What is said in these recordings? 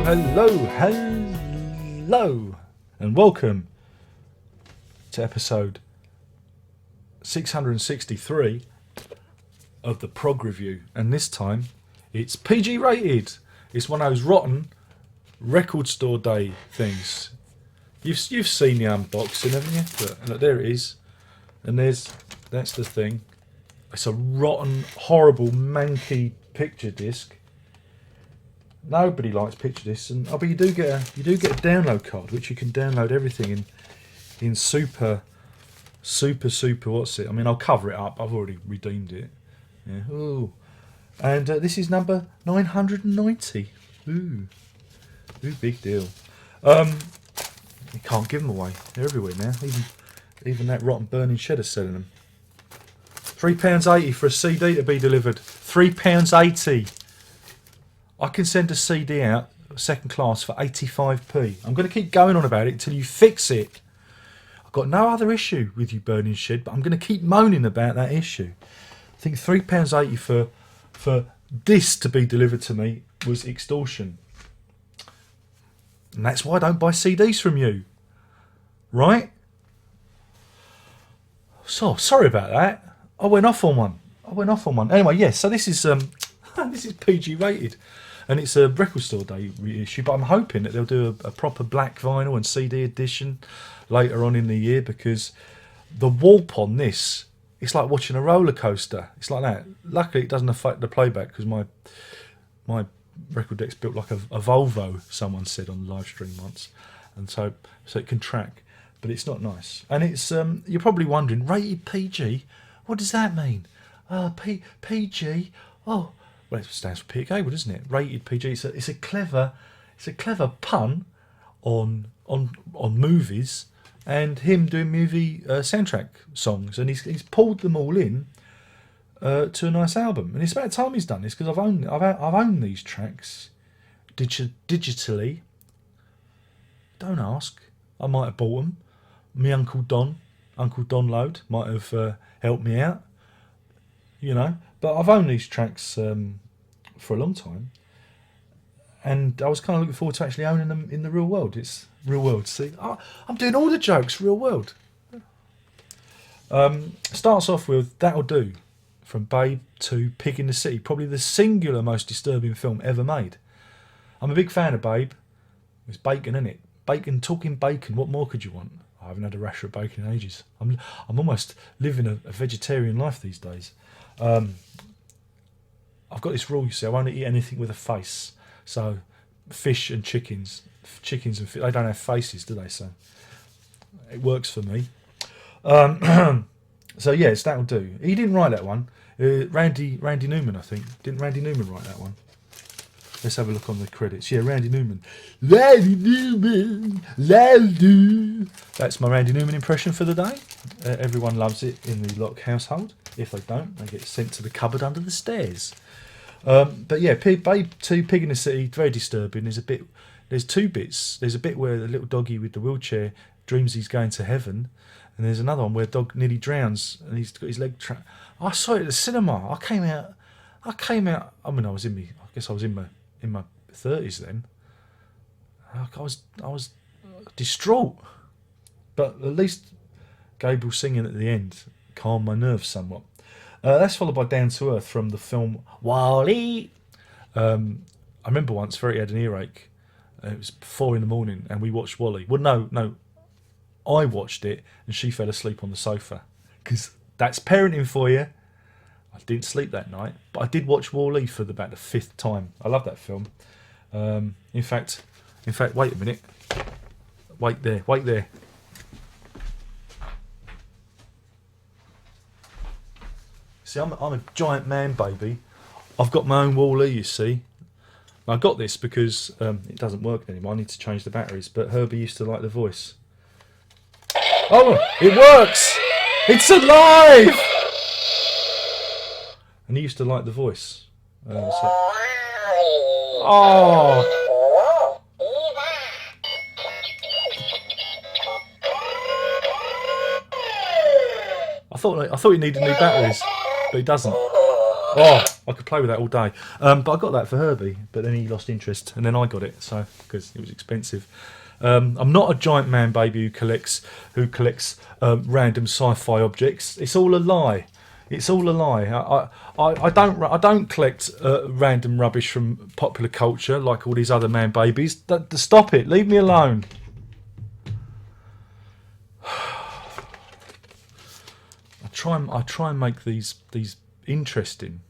Hello, and welcome to episode 663 of the Prog Review. And this time, it's PG rated. It's one of those rotten record store day things. You've seen the unboxing, haven't you? Look, there it is, and that's the thing. It's a rotten, horrible, manky picture disc. Nobody likes picture discs, but you do get a download card, which you can download everything in super. What's it? I mean, I'll cover it up. I've already redeemed it. Yeah. Ooh, and this is number 990. Ooh, big deal. You can't give them away. They're everywhere now. Even that rotten burning shed is selling them. £3.80 for a CD to be delivered. £3.80. I can send a CD out, second class, for 85p. I'm going to keep going on about it until you fix it. I've got no other issue with you burning shed, but I'm going to keep moaning about that issue. I think £3.80 for this to be delivered to me was extortion. And that's why I don't buy CDs from you. Right? So, sorry about that. I went off on one. Anyway, yeah, so this is this is PG rated. And it's a record store day reissue, but I'm hoping that they'll do a proper black vinyl and CD edition later on in the year, because the warp on this, it's like watching a roller coaster. It's like that. Luckily, it doesn't affect the playback, because my record deck's built like a Volvo, someone said on the live stream once, and so it can track, but it's not nice. And it's you're probably wondering, rated PG, what does that mean? PG, oh. Well, it stands for Peter Gabriel, doesn't it? Rated PG. It's a clever pun on movies and him doing movie soundtrack songs, and he's pulled them all in to a nice album. And it's about time he's done this, because I've owned these tracks digitally. Don't ask. I might have bought them. My Uncle Don Load might have helped me out. You know. But I've owned these tracks for a long time, and I was kind of looking forward to actually owning them in the real world. It's real world. See, I'm doing all the jokes real world. Starts off with That'll Do, from Babe to Pig in the City, probably the singular most disturbing film ever made. I'm a big fan of Babe. It's bacon, isn't it? Bacon, talking bacon. What more could you want? I haven't had a rasher of bacon in ages. I'm almost living a vegetarian life these days. I've got this rule, you see, I won't eat anything with a face. So, fish and chickens and fish, they don't have faces, do they? So, it works for me. So, yes, That'll Do. He didn't write that one. Randy Newman, I think. Didn't Randy Newman write that one? Let's have a look on the credits. Yeah, Randy Newman. Randy Newman, that'll do. That's my Randy Newman impression for the day. Everyone loves it in the Lock household. If they don't, they get sent to the cupboard under the stairs. But yeah, Babe 2, Pig in the City, very disturbing. There's two bits. There's a bit where the little doggy with the wheelchair dreams he's going to heaven, and there's another one where the dog nearly drowns and he's got his leg trapped. I saw it at the cinema. I came out. I mean, I guess I was in my 30s then. I was distraught, but at least Gabriel singing at the end calmed my nerves somewhat. That's followed by Down to Earth from the film Wall-E. I remember once Verity had an earache. It was 4 a.m, and we watched Wall-E. Well, no, I watched it and she fell asleep on the sofa, because that's parenting for you. I didn't sleep that night, but I did watch Wall-E for about the 5th time. I love that film. In fact, wait a minute. Wait there. See, I'm a giant man, baby. I've got my own Wall-E, you see. I got this because it doesn't work anymore. I need to change the batteries, but Herbie used to like the voice. Oh, it works! It's alive! And he used to like the voice. Oh! I thought he needed new batteries, but he doesn't. Oh, I could play with that all day. But I got that for Herbie, but then he lost interest, and then I got it, so because it was expensive. I'm not a giant man baby who collects random sci-fi objects. It's all a lie. It's all a lie. I don't collect random rubbish from popular culture like all these other man babies. Stop it. Leave me alone. I try and make these interesting.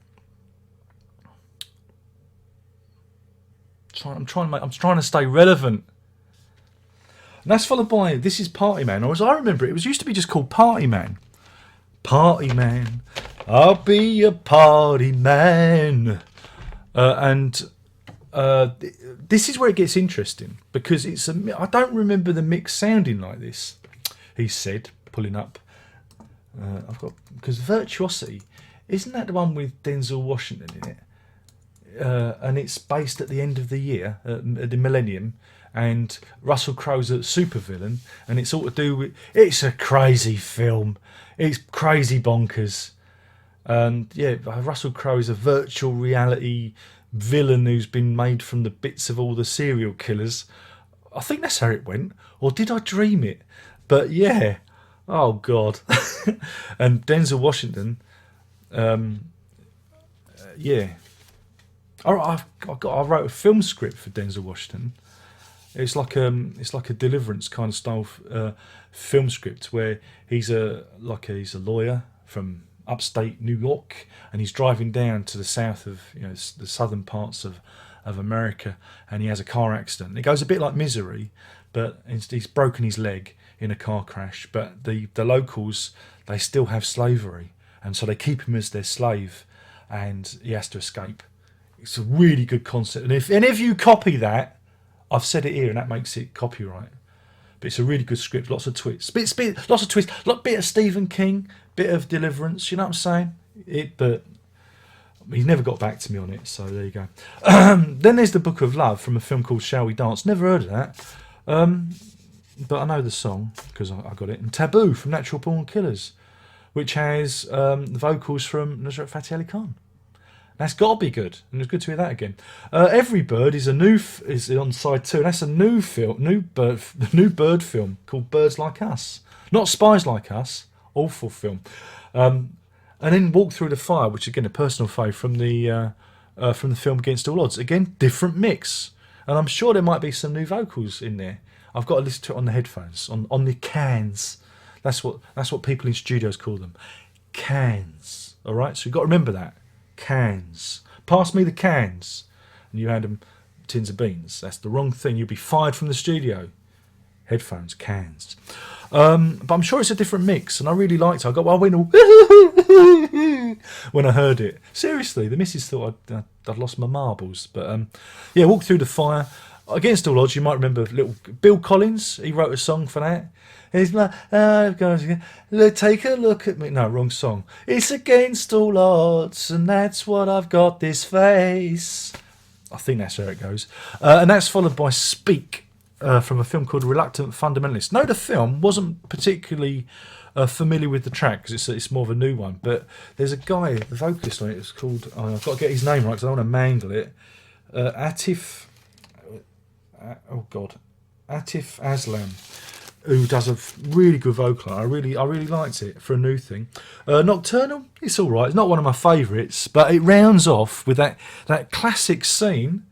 I'm trying to stay relevant. And that's followed by This Is Party Man, or as I remember it used to be just called Party Man. Party Man, I'll be a party man. And this is where it gets interesting, because I don't remember the mix sounding like this. He said, pulling up. Because Virtuosity, isn't that the one with Denzel Washington in it? And it's based at the end of the year, the millennium, and Russell Crowe's a supervillain, and it's all to do with. It's a crazy film. It's crazy bonkers. And yeah, Russell Crowe is a virtual reality villain who's been made from the bits of all the serial killers. I think that's how it went. Or did I dream it? But yeah. Oh God. And Denzel Washington, yeah. I wrote a film script for Denzel Washington. It's like a Deliverance kind of style film script where he's a lawyer from upstate New York, and he's driving down to the south of the southern parts of America, and he has a car accident. It goes a bit like Misery, but he's broken his leg in a car crash. But the locals, they still have slavery, and so they keep him as their slave, and he has to escape. It's a really good concept, and if any of you copy that, I've said it here, and that makes it copyright. But it's a really good script, lots of twists, lots of twists, bit of Stephen King, bit of Deliverance. You know what I'm saying? But he's never got back to me on it, so there you go. Then there's The Book of Love from a film called Shall We Dance? Never heard of that, but I know the song because I got it. And Taboo from Natural Born Killers, which has the vocals from Nusrat Fateh Ali Khan. That's got to be good, and it's good to hear that again. Every Bird is is on side 2, and that's a new bird film called Birds Like Us, not Spies Like Us. Awful film. And then Walk Through the Fire, which is again a personal favourite from the film Against All Odds. Again, different mix, and I'm sure there might be some new vocals in there. I've got to listen to it on the headphones, on the cans. That's what people in studios call them, cans. All right, so you've got to remember that. Cans. Pass me the cans. And you hand them tins of beans. That's the wrong thing. You'll be fired from the studio. Headphones, cans. But I'm sure it's a different mix, and I really liked it. I went all when I heard it. Seriously, the missus thought I'd lost my marbles. But yeah, Walk Through the Fire. Against All Odds, you might remember little Bill Collins. He wrote a song for that. He's like, take a look at me. No, wrong song. It's against all odds, and that's what I've got this face. I think that's how it goes. And that's followed by Speak from a film called Reluctant Fundamentalist. No, the film wasn't particularly familiar with the track because it's more of a new one. But there's a guy, the vocalist on it, is called. I've got to get his name right because I don't want to mangle it. Atif Aslam, who does a really good vocal. I really liked it for a new thing. Nocturnal, it's all right. It's not one of my favourites, but it rounds off with that classic scene,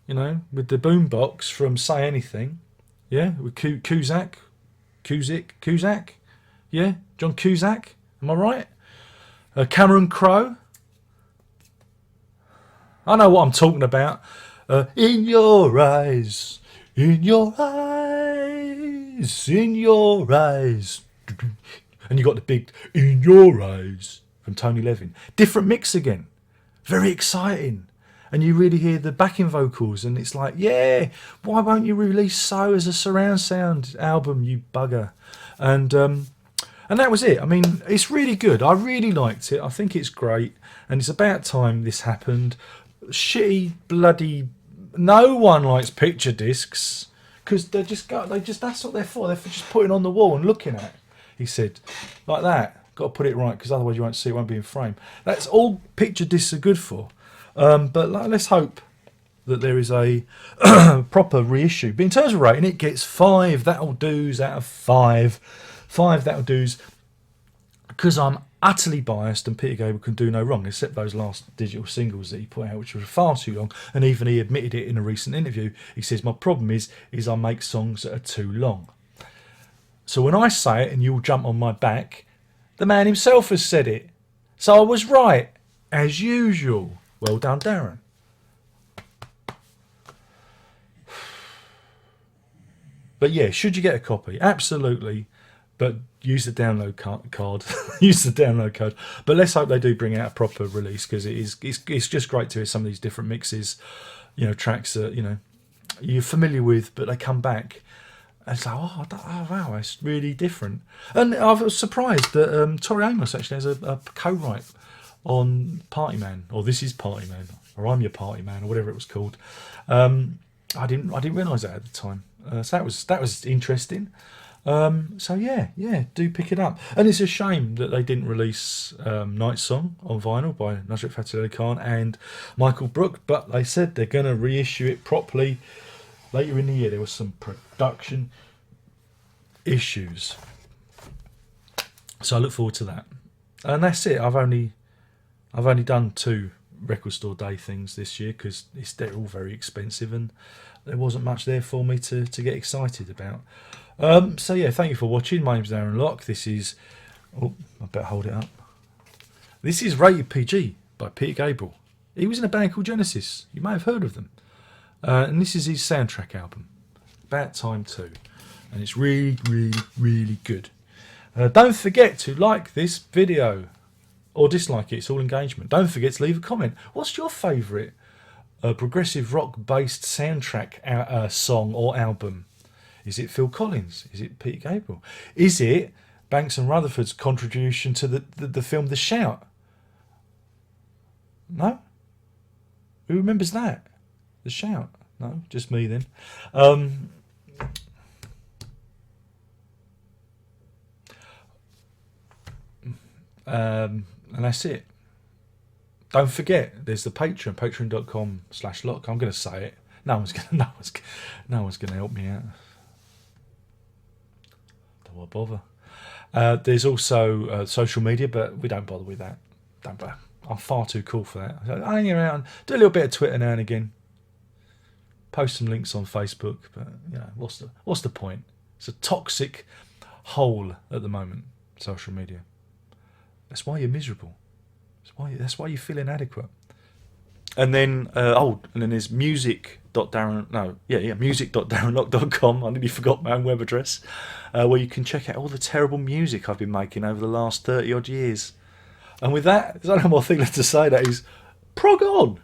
with the boombox from Say Anything, yeah, with Cusack, yeah, John Cusack. Am I right? Cameron Crowe. I know what I'm talking about. In your eyes, in your eyes, in your eyes. And you got the big In Your Eyes from Tony Levin. Different mix again. Very exciting. And you really hear the backing vocals, and it's like, yeah, why won't you release So as a surround sound album, you bugger? And that was it. I mean, it's really good. I really liked it. I think it's great. And it's about time this happened. Shitty bloody. No one likes picture discs because that's what they're for. They're for just putting on the wall and looking at. He said, like that. Got to put it right because otherwise you won't see it. Won't be in frame. That's all picture discs are good for. But let's hope that there is a proper reissue. But in terms of rating, it gets 5 that'll do's out of 5. 5 that'll do's because I'm utterly biased and Peter Gabriel can do no wrong, except those last digital singles that he put out, which were far too long. And even he admitted it in a recent interview. He says, my problem is I make songs that are too long. So when I say it and you'll jump on my back, the man himself has said it. So I was right, as usual. Well done, Darren. But yeah, should you get a copy? Absolutely. But use the download card. Use the download code. But let's hope they do bring out a proper release, because it's just great to hear some of these different mixes, tracks that you're familiar with, but they come back. And it's like, oh wow, it's really different. And I was surprised that Tori Amos actually has a co-write on Party Man, or This Is Party Man, or I'm Your Party Man, or whatever it was called. I didn't realise that at the time. So that was interesting. So yeah, do pick it up. And it's a shame that they didn't release Night Song on vinyl by Nusrat Fateh Ali Khan and Michael Brook, but they said they're going to reissue it properly later in the year. There was some production issues, so I look forward to that. And that's it. I've only done 2 record store day things this year because they're all very expensive and there wasn't much there for me to get excited about. So yeah, thank you for watching. My name's Aaron Locke. This is, I better hold it up. This is Rated PG by Peter Gabriel. He was in a band called Genesis. You may have heard of them. And this is his soundtrack album, About Time 2. And it's really, really, really good. Don't forget to like this video or dislike it. It's all engagement. Don't forget to leave a comment. What's your favourite progressive rock-based soundtrack song or album? Is it Phil Collins? Is it Peter Gabriel? Is it Banks and Rutherford's contribution to the film The Shout? No? Who remembers that? The Shout? No, just me then. And that's it. Don't forget, there's the Patreon, patreon.com/lock. I'm going to say it. No one's going to help me out. Don't want to bother. There's also social media, but we don't bother with that. Don't bother. I'm far too cool for that. I hang around, do a little bit of Twitter now and again. Post some links on Facebook, but what's the point? It's a toxic hole at the moment. Social media. That's why you're miserable. That's why you feel inadequate. And then and then there's music.darrenlock.com. I nearly forgot my own web address, where you can check out all the terrible music I've been making over the last 30 odd years. And with that, there's no more thing left to say. That is prog on.